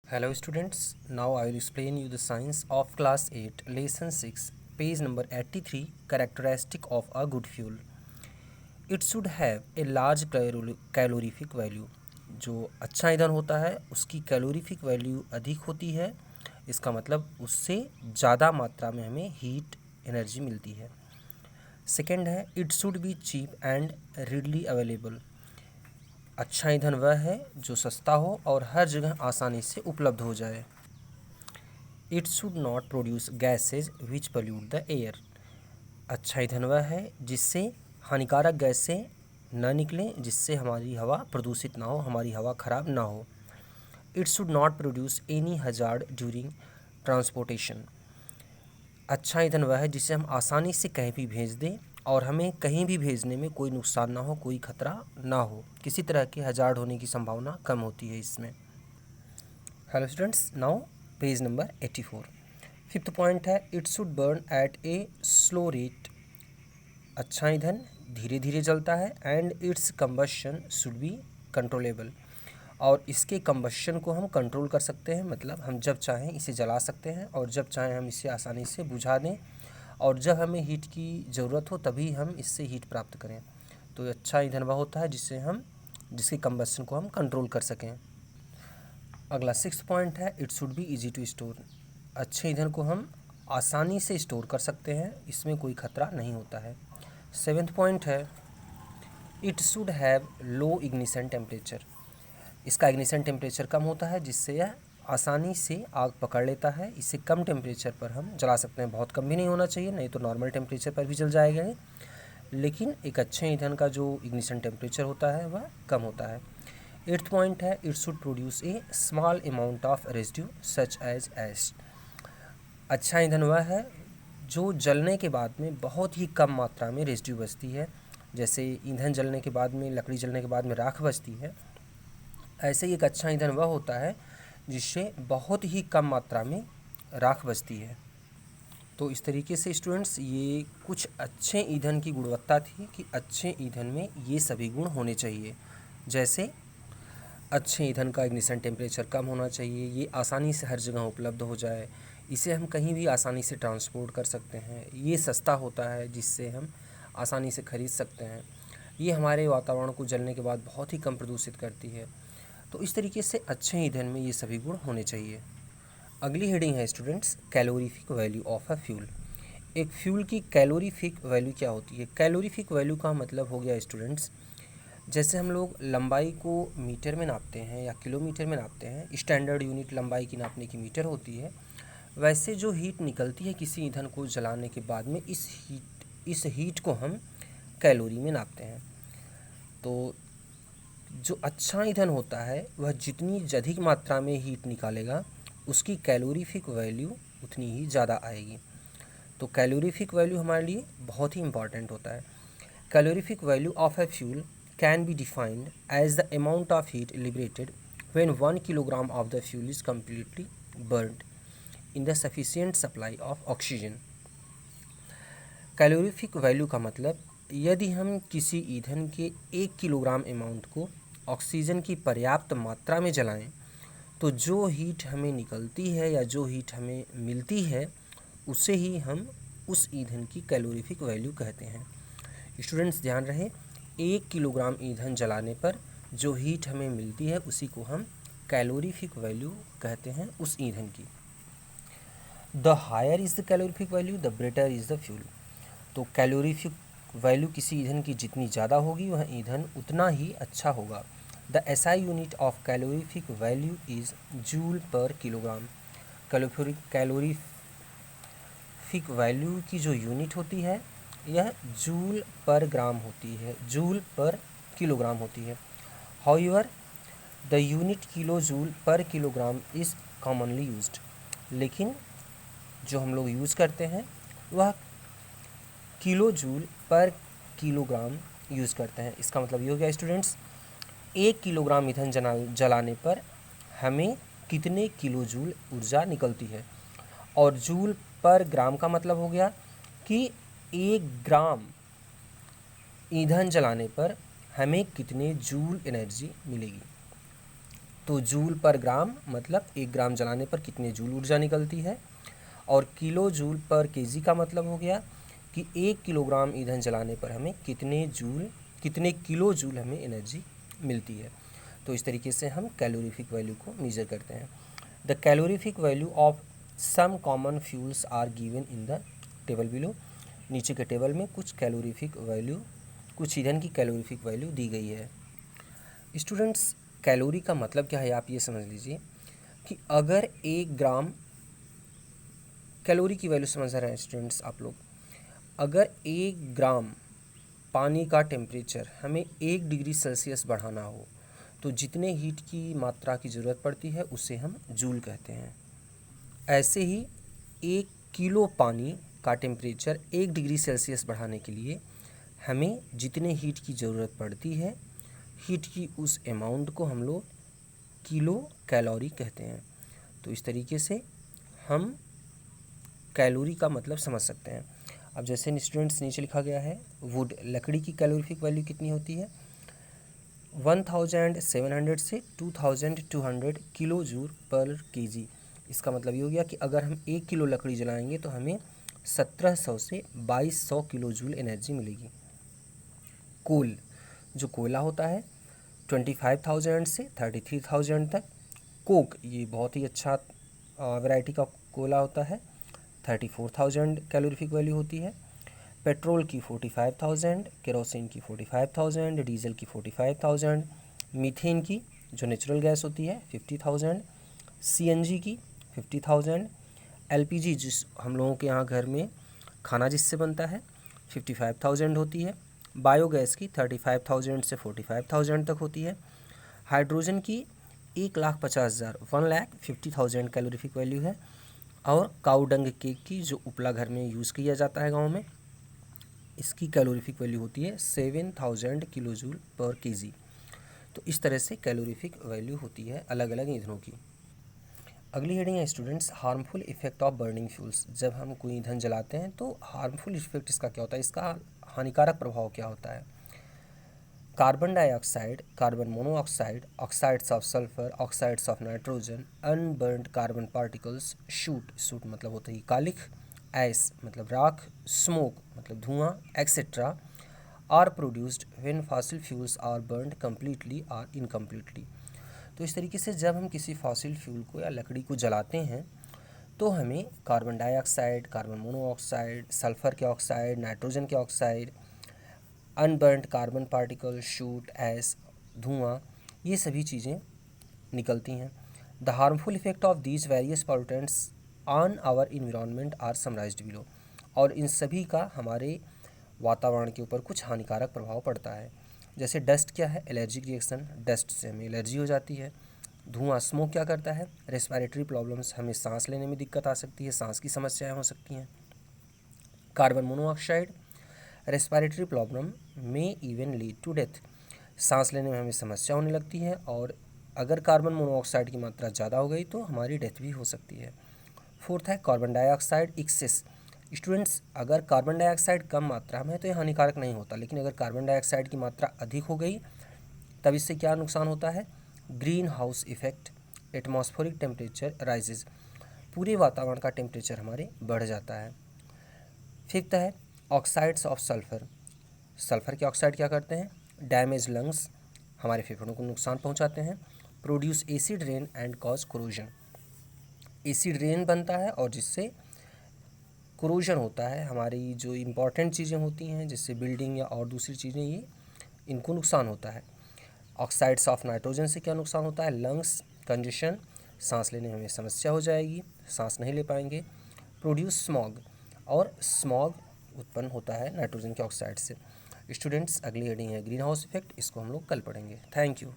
Hello students, now I will explain you the science of class 8 lesson 6 page number 83 characteristic of a good fuel. It should have a large calorific value. जो अच्छा ईंधन होता है उसकी calorific value अधिक होती है, इसका मतलब उससे ज़्यादा मात्रा में हमें हीट एनर्जी मिलती है। सेकेंड है it should be cheap and readily available. अच्छा ईंधन वह है जो सस्ता हो और हर जगह आसानी से उपलब्ध हो जाए। It should not produce gases which pollute the air. अच्छा ईंधन वह है जिससे हानिकारक गैसें न निकलें, जिससे हमारी हवा प्रदूषित ना हो, हमारी हवा खराब ना हो। It should not produce any hazard during transportation. अच्छा ईंधन वह है जिसे हम आसानी से कहीं भी भेज दें और हमें कहीं भी भेजने में कोई नुकसान ना हो, कोई खतरा ना हो, किसी तरह के हजार्ड होने की संभावना कम होती है इसमें। Hello students, now page number 84। Fifth point है it should burn at a slow rate. अच्छा ईंधन धीरे धीरे जलता है and its combustion should be controllable. और इसके कंबशन को हम कंट्रोल कर सकते हैं, मतलब हम जब चाहें इसे जला सकते हैं और जब चाहें हम इसे आसानी से बुझा दें, और जब हमें हीट की ज़रूरत हो तभी हम इससे हीट प्राप्त करें। तो अच्छा ईंधन वह होता है जिसके कंबशन को हम कंट्रोल कर सकें। अगला सिक्स पॉइंट है it should be easy to store. अच्छे ईंधन को हम आसानी से स्टोर कर सकते हैं, इसमें कोई खतरा नहीं होता है। सेवेंथ पॉइंट है it should have low ignition temperature. इसका इग्निशन टेम्परेचर कम होता है जिससे यह आसानी से आग पकड़ लेता है। इसे कम टेम्परेचर पर हम जला सकते हैं, बहुत कम भी नहीं होना चाहिए, नहीं तो नॉर्मल टेम्परेचर पर भी जल जाएगा, लेकिन एक अच्छे ईंधन का जो इग्निशन टेम्परेचर होता है वह कम होता है। एट्थ पॉइंट है it should produce a small amount of residue such as ash. अच्छा ईंधन वह है जो जलने के बाद में बहुत ही कम मात्रा में रेजिड्यू बचती है। जैसे ईंधन जलने के बाद में, लकड़ी जलने के बाद में राख बचती है, ऐसे ही एक अच्छा ईंधन वह होता है जिससे बहुत ही कम मात्रा में राख बचती है। तो इस तरीके से स्टूडेंट्स ये कुछ अच्छे ईंधन की गुणवत्ता थी कि अच्छे ईंधन में ये सभी गुण होने चाहिए। जैसे अच्छे ईंधन का इग्निशन टेम्परेचर कम होना चाहिए, ये आसानी से हर जगह उपलब्ध हो जाए, इसे हम कहीं भी आसानी से ट्रांसपोर्ट कर सकते हैं, ये सस्ता होता है जिससे हम आसानी से ख़रीद सकते हैं, ये हमारे वातावरण को जलने के बाद बहुत ही कम प्रदूषित करती है। तो इस तरीके से अच्छे ईंधन में ये सभी गुण होने चाहिए। अगली हेडिंग है students calorific value of a fuel. एक फ्यूल की कैलोरीफिक वैल्यू क्या होती है? कैलोरीफिक वैल्यू का मतलब हो गया स्टूडेंट्स, जैसे हम लोग लंबाई को मीटर में नापते हैं या किलोमीटर में नापते हैं, स्टैंडर्ड यूनिट लंबाई की नापने की मीटर होती है, वैसे जो हीट निकलती है किसी ईंधन को जलाने के बाद में, इस हीट को हम कैलोरी में नापते हैं। तो जो अच्छा ईंधन होता है वह जितनी अधिक मात्रा में हीट निकालेगा उसकी कैलोरीफिक वैल्यू उतनी ही ज़्यादा आएगी। तो कैलोरीफिक वैल्यू हमारे लिए बहुत ही इम्पॉर्टेंट होता है। Calorific value of a fuel can be defined as the amount of heat liberated when 1 kilogram of the fuel is completely burned in the sufficient supply of oxygen। Calorific value का मतलब, यदि हम किसी ईंधन के 1 kilogram amount को oxygen की पर्याप्त मात्रा में जलाएं, तो जो हीट हमें निकलती है या जो हीट हमें मिलती है उसे ही हम उस ईंधन की कैलोरीफिक वैल्यू कहते हैं। स्टूडेंट्स ध्यान रहे, 1 किलोग्राम ईंधन जलाने पर जो हीट हमें मिलती है उसी को हम कैलोरीफिक वैल्यू कहते हैं उस ईंधन की। The higher is the calorific value the better is the fuel. तो कैलोरीफिक वैल्यू किसी ईंधन की जितनी ज़्यादा होगी वह ईंधन उतना ही अच्छा होगा। The SI unit of calorific value is joule पर किलोग्राम। कैलोरीफिक वैल्यू की जो यूनिट होती है यह जूल पर ग्राम होती है, जूल पर किलोग्राम होती है। However the unit kilo joule पर किलोग्राम इज़ कॉमनली यूज्ड। लेकिन जो हम लोग यूज़ करते हैं वह किलो जूल पर किलोग्राम यूज़ करते हैं। इसका मतलब ये हो गया स्टूडेंट्स, 1 किलोग्राम ईंधन जलाने पर हमें कितने किलो जूल ऊर्जा निकलती है, और जूल पर ग्राम का मतलब हो गया कि 1 ग्राम ईंधन जलाने पर हमें कितने जूल एनर्जी मिलेगी। तो जूल पर ग्राम मतलब 1 ग्राम जलाने पर कितने जूल ऊर्जा निकलती है, और किलो जूल पर केजी का मतलब हो गया कि 1 किलोग्राम ईंधन जलाने पर हमें कितने किलो जूल हमें एनर्जी मिलती है। तो इस तरीके से हम कैलोरीफिक वैल्यू को मेजर करते हैं। The calorific value of some common fuels are given in the table below. नीचे के टेबल में कुछ ईंधन की कैलोरीफिक वैल्यू दी गई है। स्टूडेंट्स, कैलोरी का मतलब क्या है आप ये समझ लीजिए कि अगर 1 ग्राम कैलोरी की वैल्यू समझ रहे हैं स्टूडेंट्स आप लोग, अगर 1 ग्राम पानी का टेम्परेचर हमें 1 डिग्री सेल्सियस बढ़ाना हो तो जितने हीट की मात्रा की ज़रूरत पड़ती है उसे हम जूल कहते हैं। ऐसे ही 1 किलो पानी का टेम्परेचर 1 डिग्री सेल्सियस बढ़ाने के लिए हमें जितने हीट की ज़रूरत पड़ती है, हीट की उस अमाउंट को हम लोग किलो कैलोरी कहते हैं। तो इस तरीके से हम कैलोरी का मतलब समझ सकते हैं। अब जैसे स्टूडेंट्स नीचे लिखा गया है, वुड लकड़ी की कैलोरीफिक वैल्यू कितनी होती है, 1700 से 2200 किलो जूल पर केजी। इसका मतलब ये हो गया कि अगर हम 1 किलो लकड़ी जलाएंगे तो हमें 1700 से 2200 किलो जूल एनर्जी मिलेगी। कोल, जो कोयला होता है, 25,000 से 33,000 तक। कोक, ये बहुत ही अच्छा वैरायटी का कोयला होता है, 34,000 कैलोरीफिक वैल्यू होती है। पेट्रोल की 45,000, केरोसिन की 45,000, डीजल की 45,000, मीथेन की जो नेचुरल गैस होती है 50,000, सीएनजी की 50,000, एलपीजी जिस हम लोगों के यहाँ घर में खाना जिससे बनता है 55,000 होती है। बायोगैस की 35,000 से 45,000 तक होती है। हाइड्रोजन की 1,50,000 1,50,000 कैलोरीफिक वैल्यू है। और काऊ डंग केक की जो उपला घर में यूज़ किया जाता है गाँव में, इसकी कैलोरीफिक वैल्यू होती है 7,000 किलो जूल पर केजी। तो इस तरह से कैलोरीफिक वैल्यू होती है अलग अलग ईंधनों की। अगली हेडिंग है students, harmful effect of burning fuels. जब हम कोई ईंधन जलाते हैं तो हार्मफुल इफेक्ट इसका क्या होता है, इसका हानिकारक प्रभाव क्या होता है। Carbon dioxide, carbon monoxide, oxides of sulphur, oxides of nitrogen, unburned carbon particles, shoot मतलब होता है कालिख, ऐस मतलब राख, स्मोक मतलब धुआं, etcetera are produced when fossil fuels are burned completely or incompletely. तो इस तरीके से जब हम किसी फॉसिल फ्यूल को या लकड़ी को जलाते हैं तो हमें carbon dioxide, carbon monoxide, sulphur के ऑक्साइड, नाइट्रोजन के oxide, unburned carbon particle, soot, ash, धुआं, ये सभी चीज़ें निकलती हैं। The harmful effect of these various pollutants on our environment are summarised below. और इन सभी का हमारे वातावरण के ऊपर कुछ हानिकारक प्रभाव पड़ता है। जैसे डस्ट क्या है, एलर्जिक रिएक्शन, डस्ट से हमें एलर्जी हो जाती है। धुआं, स्मोक क्या करता है, रेस्पिरेटरी प्रॉब्लम्स, हमें सांस लेने में दिक्कत आ सकती है, सांस की समस्याएं हो सकती हैं। कार्बन मोनोऑक्साइड, रेस्पिरेटरी प्रॉब्लम में इवन लीड टू डेथ, सांस लेने में हमें समस्या होने लगती है, और अगर कार्बन मोनोऑक्साइड की मात्रा ज़्यादा हो गई तो हमारी डेथ भी हो सकती है। फोर्थ है कार्बन डाइऑक्साइड एक्सेस। स्टूडेंट्स, अगर कार्बन डाइऑक्साइड कम मात्रा में है तो ये हानिकारक नहीं होता, लेकिन अगर कार्बन डाइऑक्साइड की मात्रा अधिक हो गई तब इससे क्या नुकसान होता है, green house effect, atmospheric temperature rises, पूरे वातावरण का टेम्परेचर हमारे बढ़ जाता है। फिफ्थ है ऑक्साइड्स ऑफ सल्फर। सल्फर के ऑक्साइड क्या करते हैं, डैमेज लंग्स, हमारे फेफड़ों को नुकसान पहुंचाते हैं। Produce acid rain and cause corrosion, acid rain बनता है और जिससे कोरोजन होता है, हमारी जो इम्पॉर्टेंट चीज़ें होती हैं जिससे बिल्डिंग या और दूसरी चीज़ें, ये इनको नुकसान होता है। ऑक्साइड्स ऑफ नाइट्रोजन से क्या नुकसान होता है, लंग्स कंजेशन, सांस लेने में हमें समस्या हो जाएगी, सांस नहीं ले पाएंगे। प्रोड्यूस स्मॉग, और स्मॉग उत्पन्न होता है नाइट्रोजन के ऑक्साइड से। स्टूडेंट्स, अगली हेडिंग है ग्रीन हाउस इफेक्ट, इसको हम लोग कल पढ़ेंगे। Thank you.